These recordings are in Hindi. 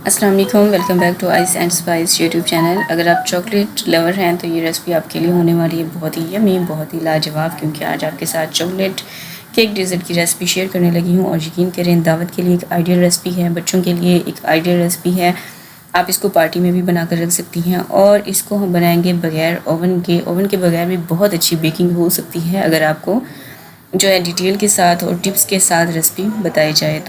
अस्सलाम वालेकुम, welcome back to Ice and Spice YouTube channel. अगर आप चॉकलेट लवर हैं तो ये रेसिपी आपके लिए होने वाली है बहुत ही यमी, बहुत ही लाजवाब, क्योंकि आज आपके साथ चॉकलेट केक डेज़र्ट की रेसिपी शेयर करने लगी हूँ। और यकीन करें, दावत के लिए एक आइडियल रेसिपी है, बच्चों के लिए एक आइडियल रेसिपी है। आप इसको पार्टी में भी बना कर रख सकती हैं और इसको हम बनाएंगे बगैर ओवन के। ओवन के बगैर भी बहुत अच्छी बेकिंग हो सकती है अगर आपको जो है डिटेल के साथ और टिप्स के साथ रेसिपी बताई जाए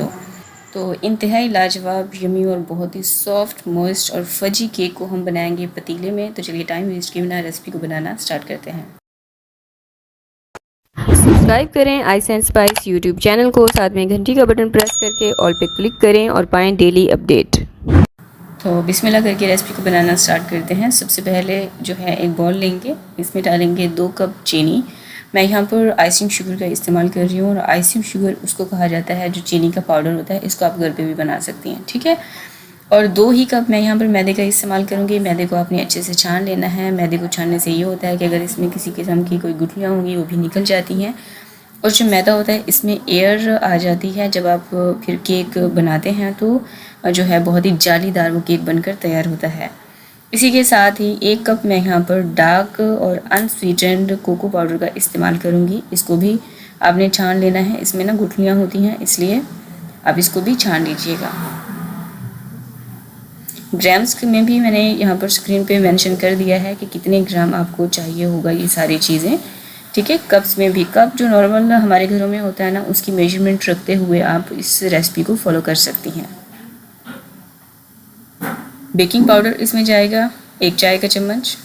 तो इंतहाई लाजवाब, यमी और बहुत ही सॉफ्ट, मॉइस्ट और फजी केक को हम बनाएंगे पतीले में। तो चलिए टाइम वेस्ट किए बिना रेसिपी को बनाना स्टार्ट करते हैं। सब्सक्राइब करें ice and Spice YouTube channel को, साथ में घंटी का बटन प्रेस करके ऑल पे क्लिक करें और पाएं डेली अपडेट। तो बिस्मिल्लाह करके रेसिपी को बनाना स्टार्ट करते हैं। सबसे पहले जो है एक बॉल लेंगे, इसमें डालेंगे 2 कप चीनी। मैं यहाँ पर आइसिंग शुगर का इस्तेमाल कर रही हूँ और आइसिंग शुगर उसको कहा जाता है जो चीनी का पाउडर होता है। इसको आप घर पे भी बना सकती हैं, ठीक है। और 2 ही कप मैं यहाँ पर मैदे का इस्तेमाल करूँगी। मैदे को आपने अच्छे से छान लेना है। मैदे को छानने से ये होता है कि अगर इसमें किसी किस्म की कोई गुठलियाँ होंगी वो भी निकल जाती हैं। और जो मैदा होता है इसमें एयर आ जाती है। जब आप फिर केक बनाते हैं तो जो है बहुत ही जालीदार वो केक बनकर तैयार होता है। इसी के साथ ही 1 कप मैं यहाँ पर डार्क और अनस्वीटेंड कोको पाउडर का इस्तेमाल करूँगी। इसको भी आपने छान लेना है। इसमें ना गुठलियाँ होती हैं, इसलिए आप इसको भी छान लीजिएगा। ग्राम्स में भी मैंने यहाँ पर स्क्रीन पे मेंशन कर दिया है कि कितने ग्राम आपको चाहिए होगा ये सारी चीज़ें, ठीक है। कप्स में भी, कप जो नॉर्मल हमारे घरों में होता है ना, उसकी मेजरमेंट रखते हुए आप इस रेसिपी को फॉलो कर सकती हैं। बेकिंग पाउडर इसमें जाएगा 1 चाय का चम्मच।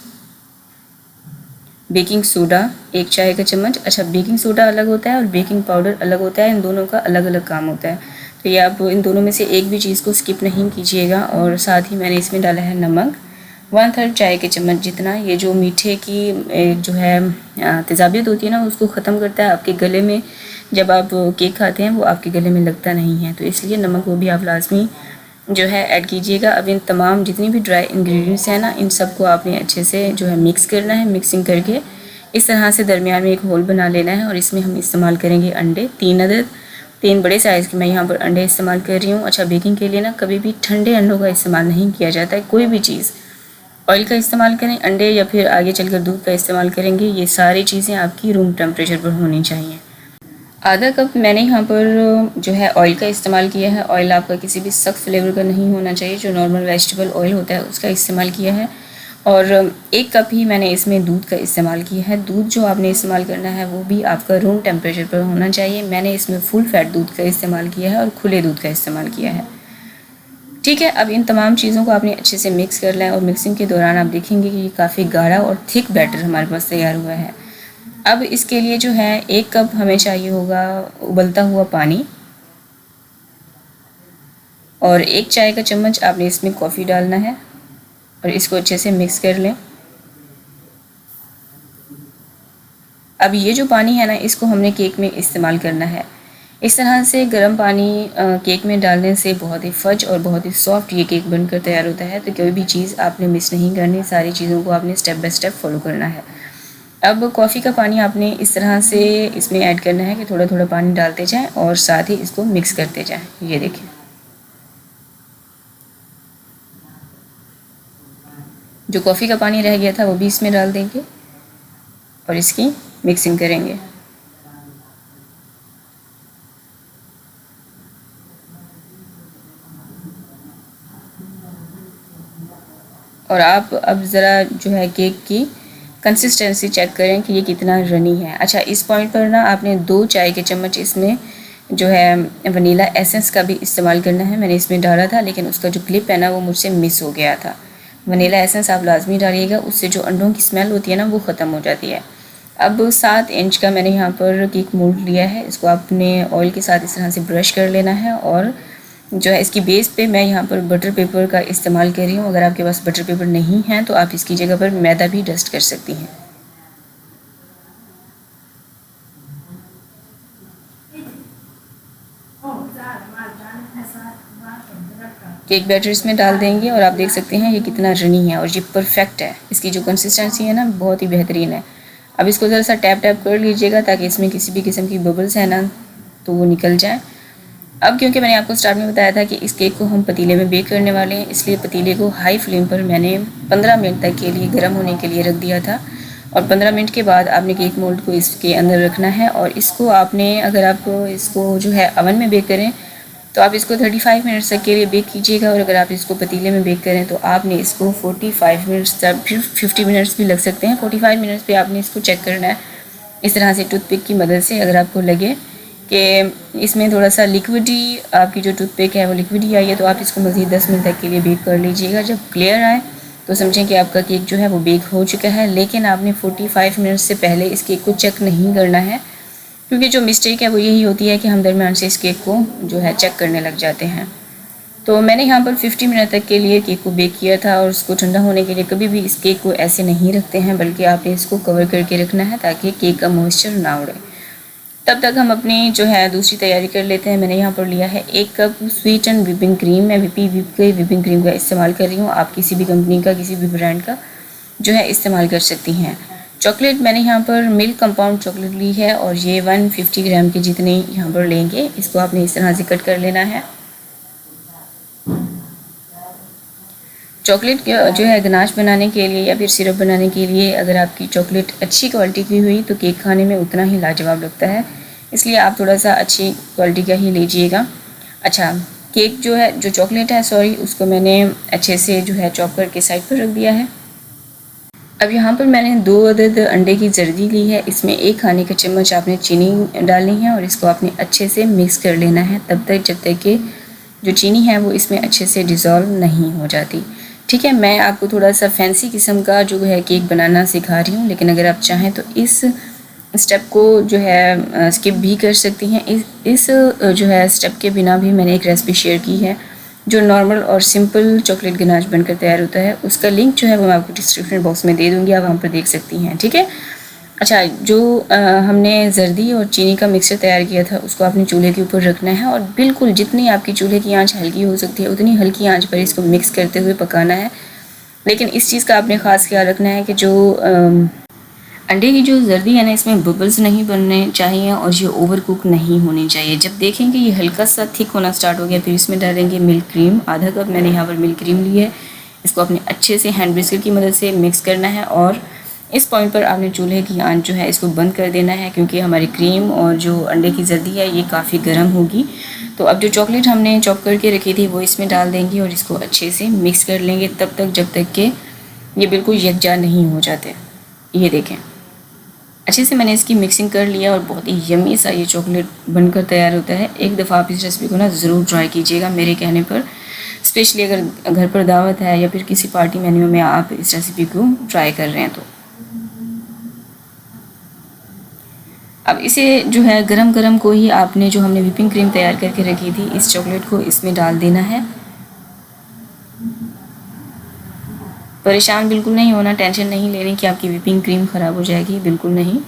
बेकिंग सोडा 1 चाय का चम्मच। अच्छा, बेकिंग सोडा अलग होता है और बेकिंग पाउडर अलग होता है, इन दोनों का अलग अलग काम होता है। तो ये आप इन दोनों में से एक भी चीज़ को स्किप नहीं कीजिएगा। और साथ ही मैंने इसमें डाला है नमक 1/3 चाय के चम्मच जितना। ये जो मीठे की जो है तेज़ाबियत होती है ना, उसको ख़त्म करता है आपके गले में। जब आप केक खाते हैं वो आपके गले में लगता नहीं है, तो इसलिए नमक वो भी आप लाजमी जो है ऐड कीजिएगा। अब इन तमाम जितनी भी ड्राई इंग्रेडिएंट्स हैं ना, इन सबको आपने अच्छे से जो है मिक्स करना है। मिक्सिंग करके इस तरह से दरमियान में एक होल बना लेना है और इसमें हम इस्तेमाल करेंगे अंडे 3 अदद। 3 बड़े साइज़ के मैं यहाँ पर अंडे इस्तेमाल कर रही हूँ। अच्छा, बेकिंग के लिए ना कभी भी ठंडे अंडों का इस्तेमाल नहीं किया जाता है। कोई भी चीज़ ऑयल का इस्तेमाल करें, अंडे या फिर आगे चलकर दूध का इस्तेमाल करेंगे, ये सारी चीज़ें आपकी रूम टेम्परेचर पर होनी चाहिए। आधा कप मैंने यहाँ पर जो है ऑयल का इस्तेमाल किया है। ऑयल आपका किसी भी सख्त फ्लेवर का नहीं होना चाहिए, जो नॉर्मल वेजिटेबल ऑयल होता है उसका इस्तेमाल किया है। और 1 कप ही मैंने इसमें दूध का इस्तेमाल किया है। दूध जो आपने इस्तेमाल करना है वो भी आपका रूम टेम्परेचर पर होना चाहिए। मैंने इसमें फुल फैट दूध का इस्तेमाल किया है और खुले दूध का इस्तेमाल किया है, ठीक है। अब इन तमाम चीज़ों को आपने अच्छे से मिक्स कर लें और मिक्सिंग के दौरान आप देखेंगे कि ये काफ़ी गाढ़ा और थिक बैटर हमारे पास तैयार हुआ है। अब इसके लिए जो है 1 कप हमें चाहिए होगा उबलता हुआ पानी और 1 चाय का चम्मच आपने इसमें कॉफ़ी डालना है और इसको अच्छे से मिक्स कर लें। अब ये जो पानी है ना, इसको हमने केक में इस्तेमाल करना है। इस तरह से गर्म पानी केक में डालने से बहुत ही फज और बहुत ही सॉफ्ट ये केक बनकर तैयार होता है। तो कोई भी चीज़ आपने मिस नहीं करनी, सारी चीज़ों को आपने स्टेप बाय स्टेप फॉलो करना है। अब कॉफ़ी का पानी आपने इस तरह से इसमें ऐड करना है कि थोड़ा थोड़ा पानी डालते जाएं और साथ ही इसको मिक्स करते जाएं। ये देखें, जो कॉफ़ी का पानी रह गया था वो भी इसमें डाल देंगे और इसकी मिक्सिंग करेंगे। और आप अब ज़रा जो है केक की कंसिस्टेंसी चेक करें कि ये कितना रनी है। अच्छा, इस पॉइंट पर ना आपने 2 चाय के चम्मच इसमें जो है वनीला एसेंस का भी इस्तेमाल करना है। मैंने इसमें डाला था लेकिन उसका जो क्लिप है ना वो मुझसे मिस हो गया था। वनीला एसेंस आप लाजमी डालिएगा, उससे जो अंडों की स्मेल होती है ना वो ख़त्म हो जाती है। अब 7 इंच का मैंने यहाँ पर केक मोल्ड लिया है। इसको आपने ऑयल के साथ इस तरह से ब्रश कर लेना है और जो है इसकी बेस पे मैं यहाँ पर बटर पेपर का इस्तेमाल कर रही हूँ। अगर आपके पास बटर पेपर नहीं है तो आप इसकी जगह पर मैदा भी डस्ट कर सकती हैं। केक बैटर इसमें डाल देंगे और आप देख सकते हैं ये कितना रनी है और ये परफेक्ट है। इसकी जो कंसिस्टेंसी है ना बहुत ही बेहतरीन है। अब इसको ज़रा सा टैप टैप कर लीजिएगा ताकि इसमें किसी भी किस्म की बबल्स है ना तो वो निकल जाए। अब क्योंकि मैंने आपको स्टार्ट में बताया था कि इस केक को हम पतीले में बेक करने वाले हैं, इसलिए पतीले को हाई फ्लेम पर मैंने 15 मिनट तक के लिए गर्म होने के लिए रख दिया था। और 15 मिनट के बाद आपने केक मोल्ड को इसके अंदर रखना है और इसको आपने, अगर आप इसको जो है ओवन में बेक करें तो आप इसको 35 मिनट्स तक के लिए बेक कीजिएगा, और अगर आप इसको पतीले में बेक करें तो आपने इसको 45 मिनट्स तक, फिर 50 मिनट्स भी लग सकते हैं। 45 मिनट्स पे आपने इसको चेक करना है इस तरह से टूथपिक की मदद से। अगर आपको लगे कि इसमें थोड़ा सा लिक्विडी, आपकी जो टूथपिक है वो लिक्विडी आई है, तो आप इसको मज़ीद 10 मिनट तक के लिए बेक कर लीजिएगा। जब क्लियर आए तो समझें कि आपका केक जो है वो बेक हो चुका है। लेकिन आपने 45 मिनट से पहले इस केक को चेक नहीं करना है, क्योंकि जो मिस्टेक है वो यही होती है कि हम दरमियान से इस केक को जो है चेक करने लग जाते हैं। तो मैंने यहाँ पर 50 मिनट तक के लिए केक को बेक किया था, और उसको ठंडा होने के लिए कभी भी इस केक को ऐसे नहीं रखते हैं, बल्कि आपने इसको कवर करके रखना है ताकि केक का मॉइस्चर ना उड़े। तब तक हम अपनी जो है दूसरी तैयारी कर लेते हैं। मैंने यहाँ पर लिया है 1 cup sweet and whipping cream. मैं विपिंग क्रीम का इस्तेमाल कर रही हूँ, आप किसी भी कंपनी का, किसी भी ब्रांड का जो है इस्तेमाल कर सकती हैं। चॉकलेट मैंने यहाँ पर मिल्क कंपाउंड चॉकलेट ली है, और ये 150 ग्राम के जितने यहाँ पर लेंगे। इसको आपने इस तरह से कट कर लेना है। चॉकलेट जो है गनाश बनाने के लिए या फिर सिरप बनाने के लिए, अगर आपकी चॉकलेट अच्छी क्वालिटी की हुई तो केक खाने में उतना ही लाजवाब लगता है, इसलिए आप थोड़ा सा अच्छी क्वालिटी का ही लीजिएगा। अच्छा, केक जो है, जो चॉकलेट है सॉरी, उसको मैंने अच्छे से जो है चॉप करके साइड पर रख दिया है। अब यहाँ पर मैंने 2 अदद अंडे की जर्दी ली है। इसमें 1 खाने का चम्मच आपने चीनी डालनी है, और इसको आपने अच्छे से मिक्स कर लेना है तब तक जब तक कि जो चीनी है वो इसमें अच्छे से डिज़ोल्व नहीं हो जाती। ठीक है, मैं आपको थोड़ा सा फैंसी किस्म का जो है केक बनाना सिखा रही हूँ, लेकिन अगर आप चाहें तो इस स्टेप को जो है स्किप भी कर सकती हैं। इस जो है स्टेप के बिना भी मैंने एक रेसिपी शेयर की है जो नॉर्मल और सिंपल चॉकलेट गनाश बनकर तैयार होता है। उसका लिंक जो है वो मैं आपको डिस्क्रिप्शन बॉक्स में दे दूँगी, आप वहाँ पर देख सकती हैं। ठीक है। अच्छा, जो हमने जर्दी और चीनी का मिक्सचर तैयार किया था उसको आपने चूल्हे के ऊपर रखना है, और बिल्कुल जितनी आपकी चूल्हे की आंच हल्की हो सकती है उतनी हल्की आंच पर इसको मिक्स करते हुए पकाना है। लेकिन इस चीज़ का आपने ख़ास ख्याल रखना है कि जो अंडे की जो जर्दी है ना, इसमें बबल्स नहीं बनने चाहिए और ये ओवर कुक नहीं होनी चाहिए। जब देखेंगे ये हल्का सा थिक होना स्टार्ट हो गया, फिर इसमें डालेंगे मिल्क क्रीम। आधा कप मैंने यहाँ पर मिल्क क्रीम ली है। इसको अपने अच्छे से हैंड विस्कर की मदद से मिक्स करना है, और इस पॉइंट पर आपने चूल्हे की आंच जो है इसको बंद कर देना है, क्योंकि हमारी क्रीम और जो अंडे की जर्दी है ये काफ़ी गर्म होगी। तो अब जो चॉकलेट हमने चॉप करके रखी थी वो इसमें डाल देंगे और इसको अच्छे से मिक्स कर लेंगे तब तक जब तक कि ये बिल्कुल यकजा नहीं हो जाते। ये देखें, अच्छे से मैंने इसकी मिक्सिंग कर लिया और बहुत ही यम्मी सा ये चॉकलेट बनकर तैयार होता है। एक दफ़ा आप इस रेसिपी को ना ज़रूर ट्राई कीजिएगा मेरे कहने पर, स्पेशली अगर घर पर दावत है या फिर किसी पार्टी मेन्यू में आप इस रेसिपी को ट्राई कर रहे हैं तो। अब इसे जो है गरम गरम को ही आपने जो हमने व्हिपिंग क्रीम तैयार करके रखी थी इस चॉकलेट को इसमें डाल देना है। परेशान बिल्कुल नहीं होना, टेंशन नहीं लेनी कि आपकी व्हिपिंग क्रीम ख़राब हो जाएगी, बिल्कुल नहीं।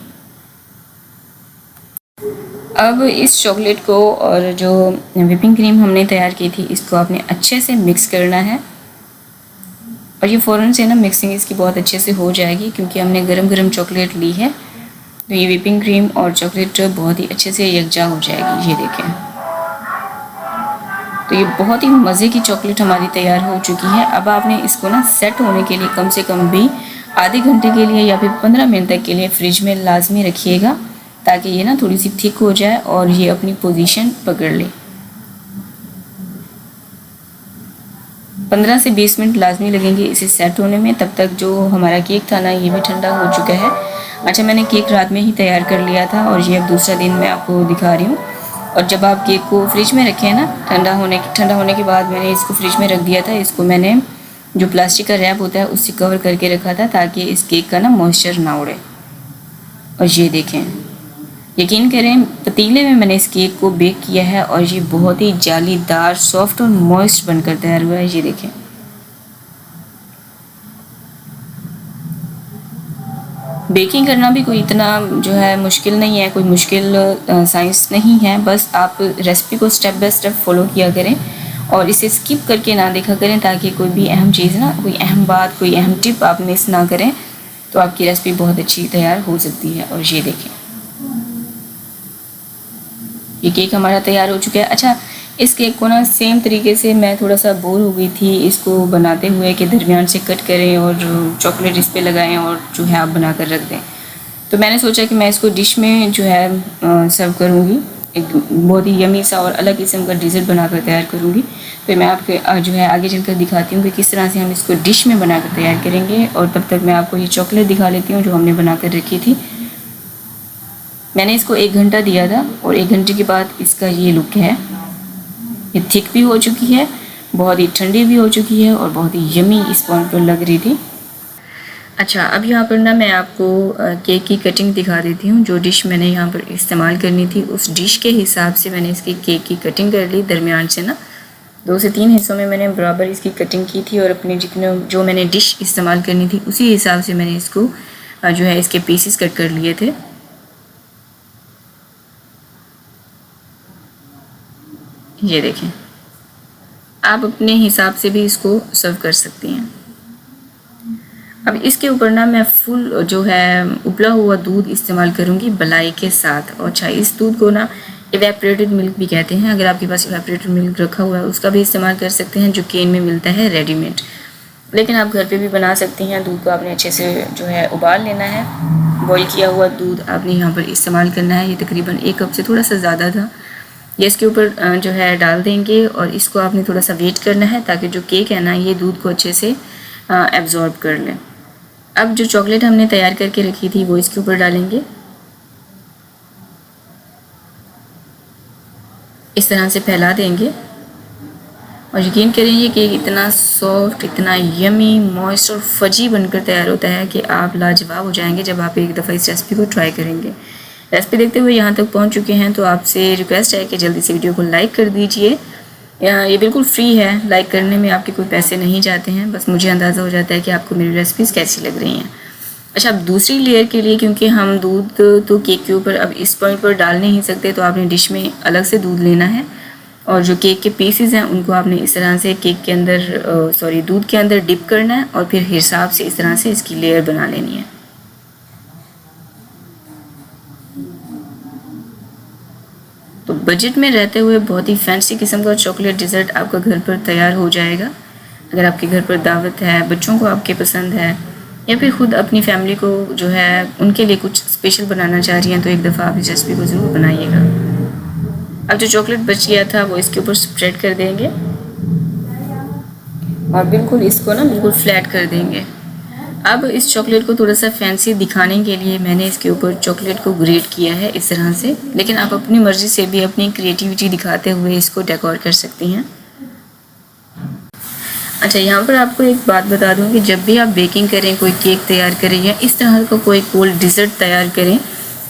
अब इस चॉकलेट को और जो व्हिपिंग क्रीम हमने तैयार की थी इसको आपने अच्छे से मिक्स करना है, और ये फ़ौरन से ना मिक्सिंग इसकी बहुत अच्छे से हो जाएगी क्योंकि हमने गरम गरम चॉकलेट ली है। तो ये व्हिपिंग क्रीम और चॉकलेट बहुत ही अच्छे से यकजा हो जाएगी। ये देखें, तो ये बहुत ही मज़े की चॉकलेट हमारी तैयार हो चुकी है। अब आपने इसको ना सेट होने के लिए कम से कम भी आधे घंटे के लिए या फिर 15 मिनट तक के लिए फ्रिज में लाजमी रखिएगा, ताकि ये ना थोड़ी सी थिक हो जाए और ये अपनी पोजीशन पकड़ ले। 15 से 20 मिनट लाजमी लगेंगे इसे सेट होने में। तब तक जो हमारा केक था ना ये भी ठंडा हो चुका है। अच्छा, मैंने केक रात में ही तैयार कर लिया था और ये अब दूसरा दिन मैं आपको दिखा रही हूँ। और जब आप केक को फ्रिज में रखें ना, ठंडा होने के बाद मैंने इसको फ्रिज में रख दिया था। इसको मैंने जो प्लास्टिक का रैप होता है उससे कवर करके रखा था ताकि इस केक का ना मॉइस्चर ना उड़े। और ये देखें, यकीन करें पतीले में मैंने इस केक को बेक किया है और ये बहुत ही जालीदार, सॉफ्ट और मॉइस्ट बनकर तैयार हुआ है। ये देखें, बेकिंग करना भी कोई इतना जो है मुश्किल नहीं है, कोई मुश्किल साइंस नहीं है। बस आप रेसिपी को स्टेप बाय स्टेप फॉलो किया करें और इसे स्किप करके ना देखा करें, ताकि कोई भी अहम चीज़ ना, कोई अहम बात, कोई अहम टिप आप मिस ना करें, तो आपकी रेसिपी बहुत अच्छी तैयार हो सकती है। और ये देखें, ये केक हमारा तैयार हो चुका है। अच्छा, इस केक को ना सेम तरीके से मैं थोड़ा सा बोर हो गई थी इसको बनाते हुए कि दरमियान से कट करें और चॉकलेट इस पे लगाएं और जो है आप बना कर रख दें। तो मैंने सोचा कि मैं इसको डिश में जो है सर्व करूँगी, एक बहुत ही यमी सा और अलग किस्म का डिज़र्ट बनाकर तैयार करूँगी। तो मैं आपके जो है आगे चलकर दिखाती हूँ कि किस तरह से हम इसको डिश में बनाकर तैयार करेंगे। और तब तक मैं आपको ये चॉकलेट दिखा लेती हूँ जो हमने बना कर रखी थी। मैंने इसको 1 घंटा दिया था और 1 घंटे के बाद इसका ये लुक है। ये थिक भी हो चुकी है, बहुत ही ठंडी भी हो चुकी है और बहुत ही यमी इस पॉइंट पर लग रही थी। अच्छा, अब यहाँ पर ना मैं आपको केक की कटिंग दिखा देती हूँ। जो डिश मैंने यहाँ पर इस्तेमाल करनी थी उस डिश के हिसाब से मैंने इसकी केक की कटिंग कर ली। दरमियान से ना 2 से 3 हिस्सों में मैंने बराबर इसकी कटिंग की थी और अपने जितने जो मैंने डिश इस्तेमाल करनी थी उसी हिसाब से मैंने इसको जो है इसके पीसेस कट कर लिए थे। ये देखें, आप अपने हिसाब से भी इसको सर्व कर सकती हैं। अब इसके ऊपर ना मैं फुल जो है उबला हुआ दूध इस्तेमाल करूँगी बलाई के साथ। और अच्छा, इस दूध को ना इवेपोरेटेड मिल्क भी कहते हैं। अगर आपके पास इवेपोरेटेड मिल्क रखा हुआ है उसका भी इस्तेमाल कर सकते हैं, जो केन में मिलता है रेडीमेड। लेकिन आप घर पे भी बना सकती हैं। दूध को आपने अच्छे से जो है उबाल लेना है। बॉईल किया हुआ दूध आपने यहाँ पर इस्तेमाल करना है। ये तकरीबन 1 कप से थोड़ा सा ज़्यादा था। ये इसके ऊपर जो है डाल देंगे और इसको आपने थोड़ा सा वेट करना है ताकि जो केक है ना ये दूध को अच्छे से एब्जॉर्ब कर लें। अब जो चॉकलेट हमने तैयार करके रखी थी वो इसके ऊपर डालेंगे। इस तरह से फैला देंगे और यकीन करें ये केक इतना सॉफ्ट, इतना यमी, मॉइस्ट और फजी बनकर तैयार होता है कि आप लाजवाब हो जाएंगे जब आप एक दफ़ा इस रेसिपी को ट्राई करेंगे। रेसिपी देखते हुए यहाँ तक पहुँच चुके हैं तो आपसे रिक्वेस्ट है कि जल्दी से वीडियो को लाइक कर दीजिए। ये बिल्कुल फ्री है, लाइक करने में आपके कोई पैसे नहीं जाते हैं, बस मुझे अंदाज़ा हो जाता है कि आपको मेरी रेसिपीज़ कैसी लग रही हैं। अच्छा, अब दूसरी लेयर के लिए क्योंकि हम दूध तो केक के ऊपर अब इस पॉइंट पर डाल नहीं सकते तो आपने डिश में अलग से दूध लेना है और जो केक के पीसेस हैं उनको आपने इस तरह से केक के अंदर दूध के अंदर डिप करना है और फिर हिसाब से इस तरह से इसकी लेयर बना लेनी है। तो बजट में रहते हुए बहुत ही फैंसी किस्म का चॉकलेट डिज़र्ट आपका घर पर तैयार हो जाएगा। अगर आपके घर पर दावत है, बच्चों को आपके पसंद है या फिर ख़ुद अपनी फैमिली को जो है उनके लिए कुछ स्पेशल बनाना चाह रही हैं तो एक दफ़ा आप इस रेसिपी को ज़रूर बनाइएगा। अब जो चॉकलेट बच गया था वो इसके ऊपर स्प्रेड कर देंगे और बिल्कुल इसको ना बिल्कुल फ्लैट कर देंगे। अब इस चॉकलेट को थोड़ा सा फैंसी दिखाने के लिए मैंने इसके ऊपर चॉकलेट को ग्रेट किया है इस तरह से, लेकिन आप अपनी मर्ज़ी से भी अपनी क्रिएटिविटी दिखाते हुए इसको डेकोर कर सकती हैं। अच्छा, यहाँ पर आपको एक बात बता दूँ कि जब भी आप बेकिंग करें, कोई केक तैयार करें या इस तरह का कोई कोल्ड डिज़र्ट तैयार करें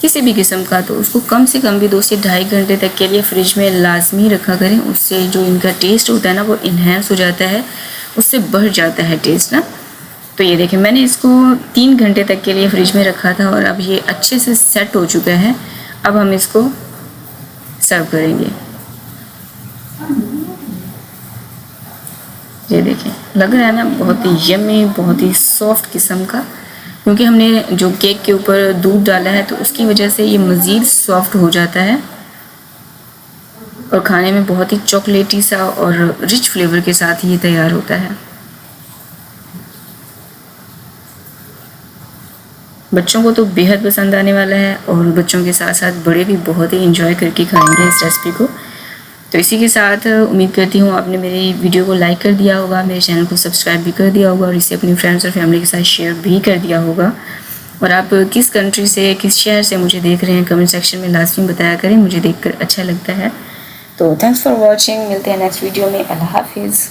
किसी भी किस्म का, तो उसको कम से कम भी 2 से ढाई घंटे तक के लिए फ्रिज में लाजमी रखा करें। उससे जो इनका टेस्ट होता है ना वो इन्हेंस हो जाता है, उससे बढ़ जाता है टेस्ट ना। तो ये देखें, मैंने इसको 3 घंटे तक के लिए फ्रिज में रखा था और अब ये अच्छे से सेट हो चुका है। अब हम इसको सर्व करेंगे। ये देखें, लग रहा है ना बहुत ही यमी, बहुत ही सॉफ्ट किस्म का, क्योंकि हमने जो केक के ऊपर दूध डाला है तो उसकी वजह से ये मज़ीद सॉफ्ट हो जाता है और खाने में बहुत ही चॉकलेटी सा और रिच फ्लेवर के साथ ये तैयार होता है। बच्चों को तो बेहद पसंद आने वाला है और बच्चों के साथ साथ बड़े भी बहुत ही इंजॉय करके खाएंगे इस रेसिपी को। तो इसी के साथ उम्मीद करती हूँ आपने मेरी वीडियो को लाइक कर दिया होगा, मेरे चैनल को सब्सक्राइब भी कर दिया होगा और इसे अपनी फ्रेंड्स और फैमिली के साथ शेयर भी कर दिया होगा। और आप किस कंट्री से, किस शहर से मुझे देख रहे हैं कमेंट सेक्शन में लाजमी बताया करें, मुझे देखकर अच्छा लगता है। तो थैंक्स फॉर वॉचिंग, मिलते हैं नेक्स्ट वीडियो में। अल्लाह हाफिज़।